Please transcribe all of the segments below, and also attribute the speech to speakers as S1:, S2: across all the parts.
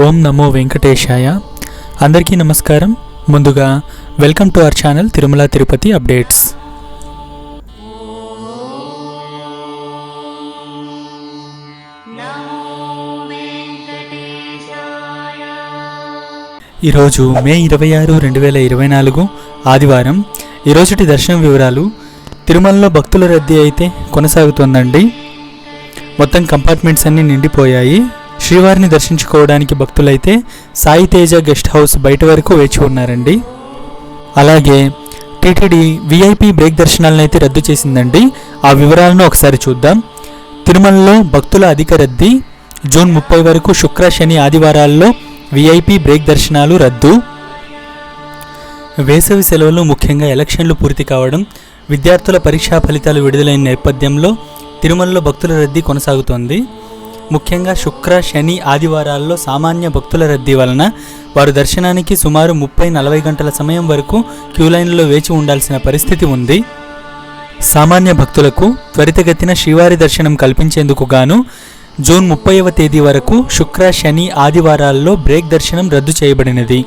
S1: ఓం నమో వెంకటేశాయ. అందరికీ నమస్కారం. ముందుగా welcome to our channel Tirumala Tirupati updates. ఈరోజు మే 26, 2024 ఆదివారం. ఈరోజుటి దర్శనం వివరాలు. తిరుమలలో భక్తుల రద్దీ అయితే కొనసాగుతోందండి. మొత్తం కంపార్ట్మెంట్స్ అన్నీ నిండిపోయాయి. శ్రీవారిని దర్శించుకోవడానికి భక్తులైతే సాయి తేజ గెస్ట్ హౌస్ బయట వరకు వేచి ఉన్నారండి. అలాగే టీటీడీ విఐపి బ్రేక్ దర్శనాలను అయితే రద్దు చేసిందండి. ఆ వివరాలను ఒకసారి చూద్దాం. తిరుమలలో భక్తుల అధిక రద్దీ. జూన్ 30 వరకు శుక్ర, శని, ఆదివారాల్లో విఐపి బ్రేక్ దర్శనాలు రద్దు. వేసవి సెలవులు, ముఖ్యంగా ఎలక్షన్లు పూర్తి కావడం, విద్యార్థుల పరీక్షా ఫలితాలు విడుదలైన నేపథ్యంలో తిరుమలలో భక్తుల రద్దీ కొనసాగుతోంది. ముఖ్యంగా శుక్ర, శని, ఆదివారాల్లో సామాన్య భక్తుల రద్దీ వలన వారు దర్శనానికి సుమారు 30-40 గంటల సమయం వరకు క్యూ లైన్లో వేచి ఉండాల్సిన పరిస్థితి ఉంది. సామాన్య భక్తులకు త్వరితగతిన శ్రీవారి దర్శనం కల్పించేందుకు గాను జూన్ 30వ తేదీ వరకు శుక్ర, శని, ఆదివారాల్లో బ్రేక్ దర్శనం రద్దు చేయబడినది.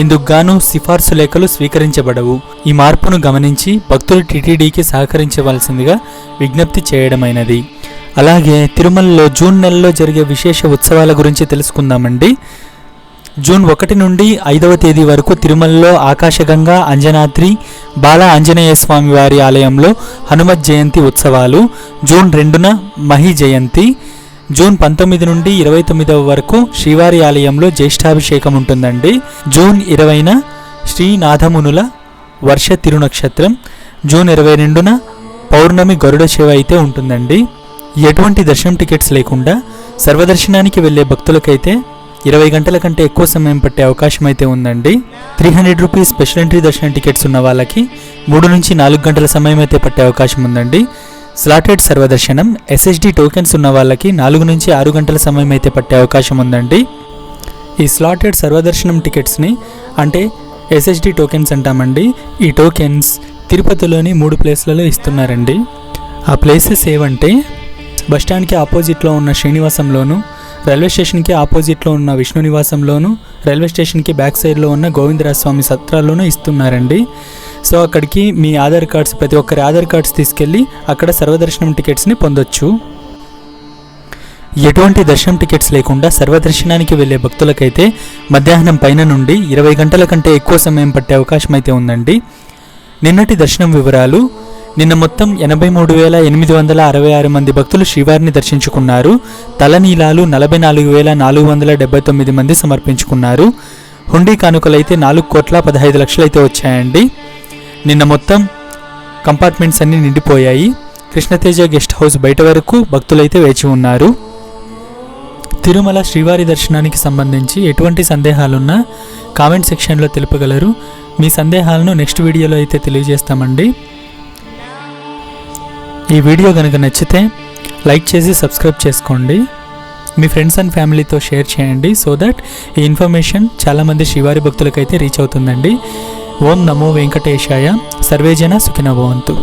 S1: ఇందుకు గాను సిఫార్సు లేఖలు స్వీకరించబడవు. ఈ మార్పును గమనించి భక్తులు టీటీడీకి సహకరించవలసిందిగా విజ్ఞప్తి చేయడమైనది. అలాగే తిరుమలలో జూన్ నెలలో జరిగే విశేష ఉత్సవాల గురించి తెలుసుకుందామండి. జూన్ 1 నుండి 5వ తేదీ వరకు తిరుమలలో ఆకాశగంగా, అంజనాద్రి, బాల ఆంజనేయ స్వామి వారి ఆలయంలో హనుమత్ జయంతి ఉత్సవాలు. జూన్ 2న మహి జయంతి. జూన్ 19 నుండి 29వ వరకు శ్రీవారి ఆలయంలో జ్యేష్ఠాభిషేకం ఉంటుందండి. జూన్ 20న శ్రీనాథమునుల వర్ష తిరునక్షత్రం. జూన్ 22న పౌర్ణమి గరుడ సేవ అయితే ఉంటుందండి. ఎటువంటి దర్శనం టికెట్స్ లేకుండా సర్వదర్శనానికి వెళ్లే భక్తులకైతే 20 గంటల కంటే ఎక్కువ సమయం పట్టే అవకాశం అయితే ఉందండి. 300 రూపీస్ స్పెషల్ ఎంట్రీ దర్శనం టికెట్స్ ఉన్న వాళ్ళకి 3 నుంచి 4 గంటల సమయం అయితే పట్టే అవకాశం ఉందండి. స్లాటెడ్ సర్వదర్శనం, ఎస్ఎస్డి టోకెన్స్ ఉన్న వాళ్ళకి 4 నుంచి 6 గంటల సమయం అయితే పట్టే అవకాశం ఉందండి. ఈ స్లాటెడ్ సర్వదర్శనం టికెట్స్ని అంటే ఎస్ఎస్డి టోకెన్స్ అంటామండి. ఈ టోకెన్స్ తిరుపతిలోని 3 ప్లేస్లలో ఇస్తున్నారండి. ఆ ప్లేసెస్ ఏవంటే బస్టాండ్కి ఆపోజిట్లో ఉన్న శ్రీనివాసంలోను, రైల్వే స్టేషన్కి ఆపోజిట్లో ఉన్న విష్ణు నివాసంలోను, రైల్వే స్టేషన్కి బ్యాక్ సైడ్లో ఉన్న గోవిందరాజస్వామి సత్రాల్లోనూ ఇస్తున్నారండి. సో అక్కడికి మీ ఆధార్ కార్డ్స్, ప్రతి ఒక్కరి ఆధార్ కార్డ్స్ తీసుకెళ్ళి అక్కడ సర్వదర్శనం టికెట్స్ని పొందొచ్చు. ఎటువంటి దర్శనం టికెట్స్ లేకుండా సర్వదర్శనానికి వెళ్లే భక్తులకైతే మధ్యాహ్నం పైన నుండి 20 గంటల కంటే ఎక్కువ సమయం పట్టే అవకాశం అయితే ఉందండి. నిన్నటి దర్శనం వివరాలు. నిన్న మొత్తం 83,866 మంది భక్తులు శ్రీవారిని దర్శించుకున్నారు. తలనీలాలు 44,479 మంది సమర్పించుకున్నారు. హుండీ కానుకలైతే 4,15,00,000 అయితే వచ్చాయండి. నిన్న మొత్తం కంపార్ట్మెంట్స్ అన్నీ నిండిపోయాయి. కృష్ణతేజ గెస్ట్ హౌస్ బయట వరకు భక్తులైతే వేచి ఉన్నారు. తిరుమల శ్రీవారి దర్శనానికి సంబంధించి ఎటువంటి సందేహాలున్నా కామెంట్ సెక్షన్లో తెలుపగలరు. మీ సందేహాలను నెక్స్ట్ వీడియోలో అయితే తెలియజేస్తామండి. ఈ వీడియో కనుక నచ్చితే లైక్ చేసి సబ్స్క్రైబ్ చేసుకోండి. మీ ఫ్రెండ్స్ అండ్ ఫ్యామిలీతో షేర్ చేయండి. సో దట్ ఈ ఇన్ఫర్మేషన్ చాలామంది శ్రీవారి భక్తులకైతే రీచ్ అవుతుందండి. ఓం నమో వెంకటేశాయ. సర్వేజన సుఖినో భవంతు.